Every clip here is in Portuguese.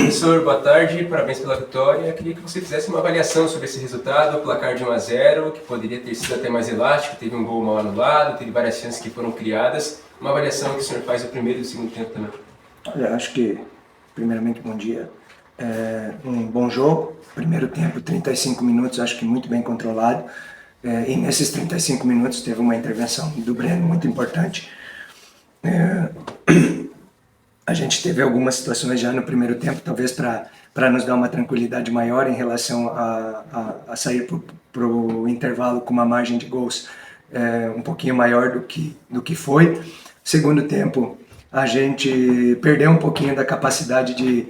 Professor, boa tarde, parabéns pela vitória. Eu queria que você fizesse uma avaliação sobre esse resultado, o placar de 1-0, que poderia ter sido até mais elástico, teve um gol mal anulado, teve várias chances que foram criadas. Uma avaliação que o senhor faz do primeiro e do segundo tempo também. Olha, acho que, primeiramente, bom dia. Um bom jogo, primeiro tempo, 35 minutos, acho que muito bem controlado. E nesses 35 minutos teve uma intervenção do Breno muito importante. A gente teve algumas situações já no primeiro tempo, talvez para nos dar uma tranquilidade maior em relação a sair para o intervalo com uma margem de gols um pouquinho maior do que foi. Segundo tempo, a gente perdeu um pouquinho da capacidade de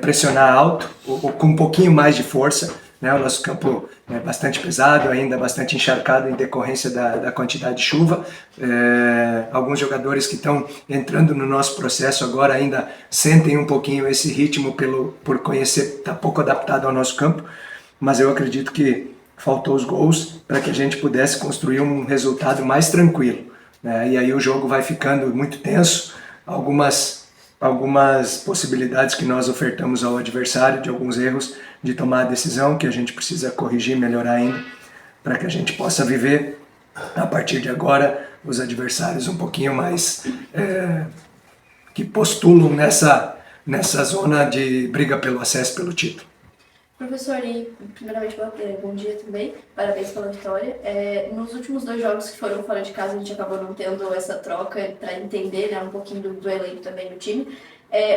pressionar alto, ou com um pouquinho mais de força, né? O nosso campo é bastante pesado, ainda bastante encharcado em decorrência da quantidade de chuva. Alguns jogadores que estão entrando no nosso processo agora ainda sentem um pouquinho esse ritmo por conhecer, tá pouco adaptado ao nosso campo, mas eu acredito que faltou os gols para que a gente pudesse construir um resultado mais tranquilo, né? E aí o jogo vai ficando muito tenso, algumas possibilidades que nós ofertamos ao adversário, de alguns erros de tomar a decisão que a gente precisa corrigir, melhorar ainda, para que a gente possa viver, a partir de agora, os adversários um pouquinho mais que postulam nessa zona de briga pelo acesso, pelo título. Professor, e primeiramente bom dia também, parabéns pela vitória. Nos últimos 2 jogos que foram fora de casa, a gente acabou não tendo essa troca para entender, né, um pouquinho do elenco também do time.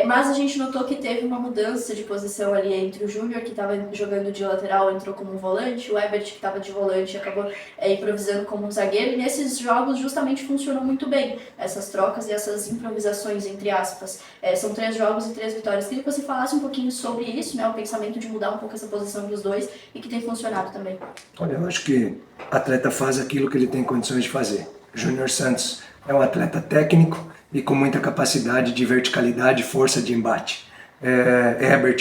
Mas a gente notou que teve uma mudança de posição ali entre o Júnior, que estava jogando de lateral, entrou como um volante, o Ebert, que estava de volante, acabou improvisando como um zagueiro, e nesses jogos justamente funcionou muito bem, essas trocas e essas improvisações, entre aspas. São 3 jogos e 3 vitórias. Queria que você falasse um pouquinho sobre isso, né, o pensamento de mudar um pouco essa posição dos dois, e que tem funcionado também. Olha, eu acho que o atleta faz aquilo que ele tem condições de fazer. Júnior Santos é um atleta técnico e com muita capacidade de verticalidade e força de embate. Herbert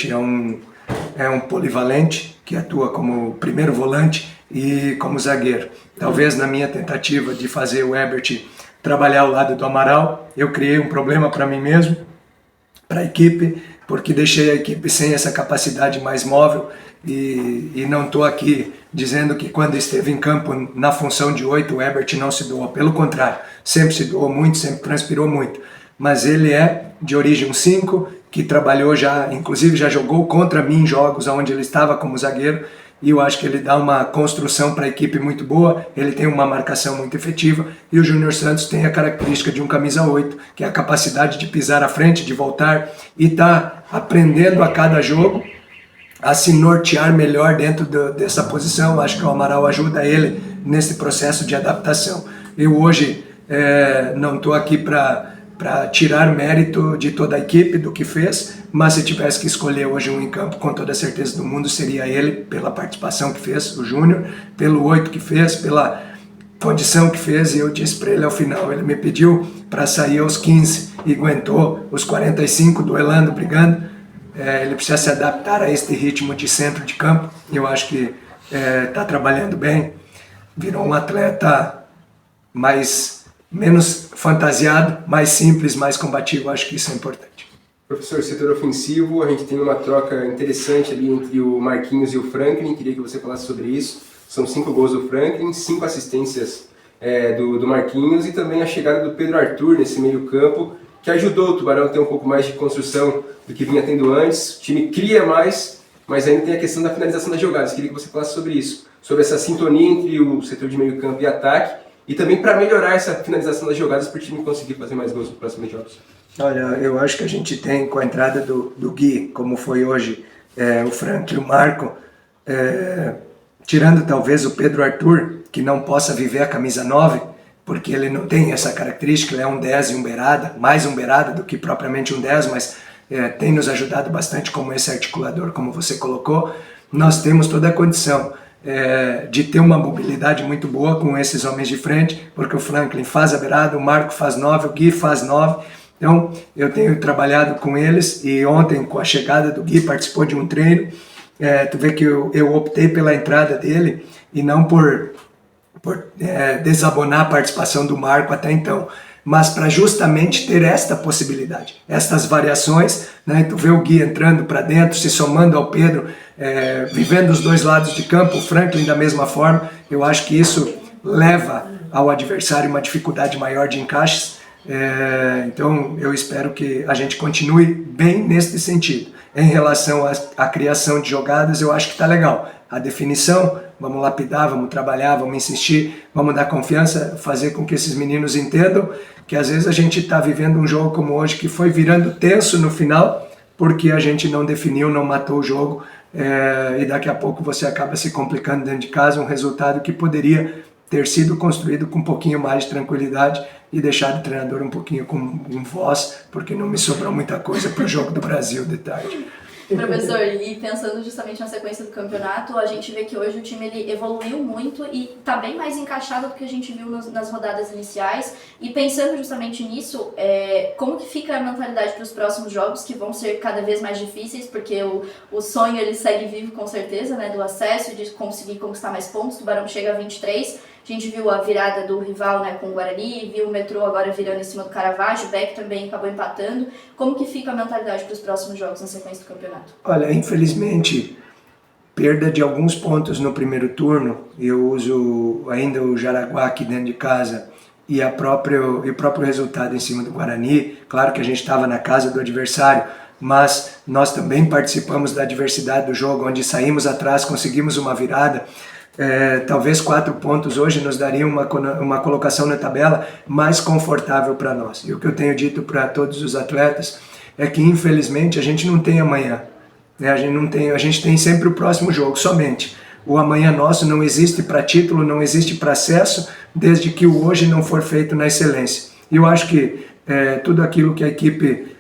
é um polivalente que atua como primeiro volante e como zagueiro. Talvez na minha tentativa de fazer o Herbert trabalhar ao lado do Amaral, eu criei um problema para mim mesmo, para a equipe, porque deixei a equipe sem essa capacidade mais móvel e não estou aqui dizendo que quando esteve em campo na função de 8 o Herbert não se doou, pelo contrário, sempre se doou muito, sempre transpirou muito, mas ele é de origem um 5, que trabalhou inclusive já jogou contra mim em jogos onde ele estava como zagueiro, e eu acho que ele dá uma construção para a equipe muito boa, ele tem uma marcação muito efetiva, e o Júnior Santos tem a característica de um camisa 8, que é a capacidade de pisar à frente, de voltar, e está aprendendo a cada jogo a se nortear melhor dentro dessa posição. Acho que o Amaral ajuda ele nesse processo de adaptação. Eu hoje não estou aqui para tirar mérito de toda a equipe do que fez, mas se tivesse que escolher hoje um em campo, com toda a certeza do mundo, seria ele, pela participação que fez, o Júnior, pelo 8 que fez, pela condição que fez, e eu disse para ele ao final, ele me pediu para sair aos 15 e aguentou os 45 duelando, brigando. Ele precisa se adaptar a este ritmo de centro de campo, e eu acho que está trabalhando bem, virou um atleta menos fantasiado, mais simples, mais combativo. Acho que isso é importante. Professor, setor ofensivo, a gente tem uma troca interessante ali entre o Marquinhos e o Franklin, queria que você falasse sobre isso. São 5 gols do Franklin, 5 assistências do Marquinhos, e também a chegada do Pedro Arthur nesse meio campo, que ajudou o Tubarão a ter um pouco mais de construção do que vinha tendo antes. O time cria mais, mas ainda tem a questão da finalização das jogadas. Queria que você falasse sobre isso, sobre essa sintonia entre o setor de meio campo e ataque, e também para melhorar essa finalização das jogadas para o time conseguir fazer mais gols nos próximos jogos. Olha, eu acho que a gente tem, com a entrada do Gui, como foi hoje, o Frank e o Marco, tirando talvez o Pedro Arthur, que não possa viver a camisa 9, porque ele não tem essa característica, ele é um 10 e um beirada, mais um beirada do que propriamente um 10, mas tem nos ajudado bastante como esse articulador, como você colocou. Nós temos toda a condição de ter uma mobilidade muito boa com esses homens de frente, porque o Franklin faz a beirada, o Marco faz 9, o Gui faz 9, então eu tenho trabalhado com eles, e ontem com a chegada do Gui participou de um treino, tu vê que eu optei pela entrada dele e não por desabonar a participação do Marco até então. mas para justamente ter esta possibilidade, estas variações, né? Tu vê o Gui entrando para dentro, se somando ao Pedro, vivendo os dois lados de campo, o Franklin da mesma forma. Eu acho que isso leva ao adversário uma dificuldade maior de encaixes. Então eu espero que a gente continue bem nesse sentido. Em relação à criação de jogadas, eu acho que está legal. A definição, vamos lapidar, vamos trabalhar, vamos insistir, vamos dar confiança, fazer com que esses meninos entendam que às vezes a gente está vivendo um jogo como hoje que foi virando tenso no final porque a gente não definiu, não matou o jogo, e daqui a pouco você acaba se complicando dentro de casa, um resultado que poderia ter sido construído com um pouquinho mais de tranquilidade e deixar o treinador um pouquinho com voz, porque não me sobrou muita coisa para o jogo do Brasil de tarde. Professor, e pensando justamente na sequência do campeonato, a gente vê que hoje o time ele evoluiu muito e está bem mais encaixado do que a gente viu nas rodadas iniciais. E pensando justamente nisso, como que fica a mentalidade para os próximos jogos, que vão ser cada vez mais difíceis, porque o sonho ele segue vivo com certeza, né, do acesso, de conseguir conquistar mais pontos. O Tubarão chega a 23. A gente viu a virada do rival, né, com o Guarani, viu o Metrô agora virando em cima do Caravaggio, o Beck também acabou empatando. Como que fica a mentalidade para os próximos jogos na sequência do campeonato? Olha, infelizmente, perda de alguns pontos no primeiro turno, eu uso ainda o Jaraguá aqui dentro de casa e o próprio resultado em cima do Guarani. Claro que a gente estava na casa do adversário, mas nós também participamos da adversidade do jogo, onde saímos atrás, conseguimos uma virada. Talvez 4 pontos hoje nos dariam uma colocação na tabela mais confortável para nós. E o que eu tenho dito para todos os atletas é que infelizmente a gente não tem amanhã, né? A gente tem sempre o próximo jogo, somente. O amanhã nosso não existe para título, não existe para acesso, desde que o hoje não for feito na excelência. E eu acho que tudo aquilo que a equipe,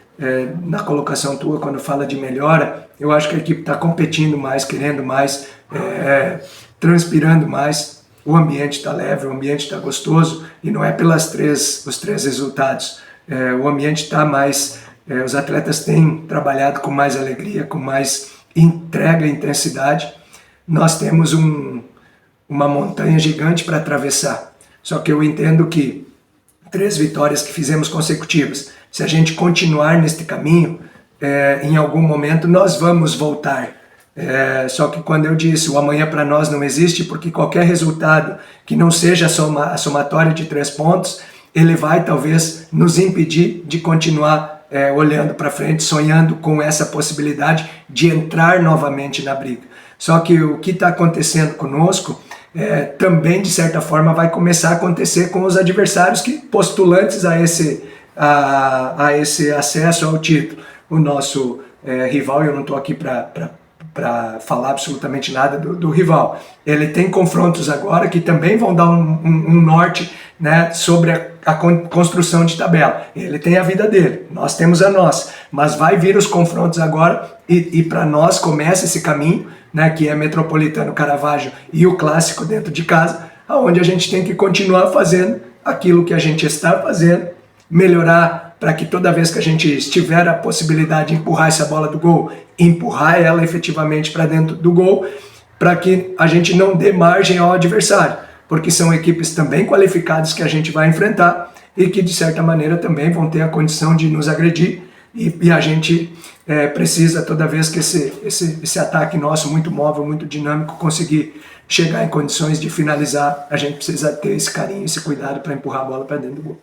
na colocação tua, quando fala de melhora, eu acho que a equipe está competindo mais, querendo mais, transpirando mais, o ambiente está leve, o ambiente está gostoso, e não é os três resultados. O ambiente está mais, os atletas têm trabalhado com mais alegria, com mais entrega e intensidade. Nós temos uma montanha gigante para atravessar, só que eu entendo que 3 vitórias que fizemos consecutivas, se a gente continuar neste caminho, em algum momento nós vamos voltar. Só que quando eu disse o amanhã para nós não existe, porque qualquer resultado que não seja a somatória de 3 pontos, ele vai talvez nos impedir de continuar olhando para frente, sonhando com essa possibilidade de entrar novamente na briga. Só que o que está acontecendo conosco também de certa forma vai começar a acontecer com os adversários que postulantes a esse acesso ao título. O nosso rival, eu não estou aqui para falar absolutamente nada do rival. Ele tem confrontos agora que também vão dar um norte, né, sobre a construção de tabela. Ele tem a vida dele, nós temos a nossa, mas vai vir os confrontos agora e para nós começa esse caminho, né, que é Metropolitano, Caravaggio e o clássico dentro de casa, onde a gente tem que continuar fazendo aquilo que a gente está fazendo, melhorar para que toda vez que a gente tiver a possibilidade de empurrar essa bola do gol, empurrar ela efetivamente para dentro do gol, para que a gente não dê margem ao adversário, porque são equipes também qualificadas que a gente vai enfrentar e que de certa maneira também vão ter a condição de nos agredir, e a gente precisa, toda vez que esse ataque nosso, muito móvel, muito dinâmico, conseguir chegar em condições de finalizar, a gente precisa ter esse carinho, esse cuidado para empurrar a bola para dentro do gol.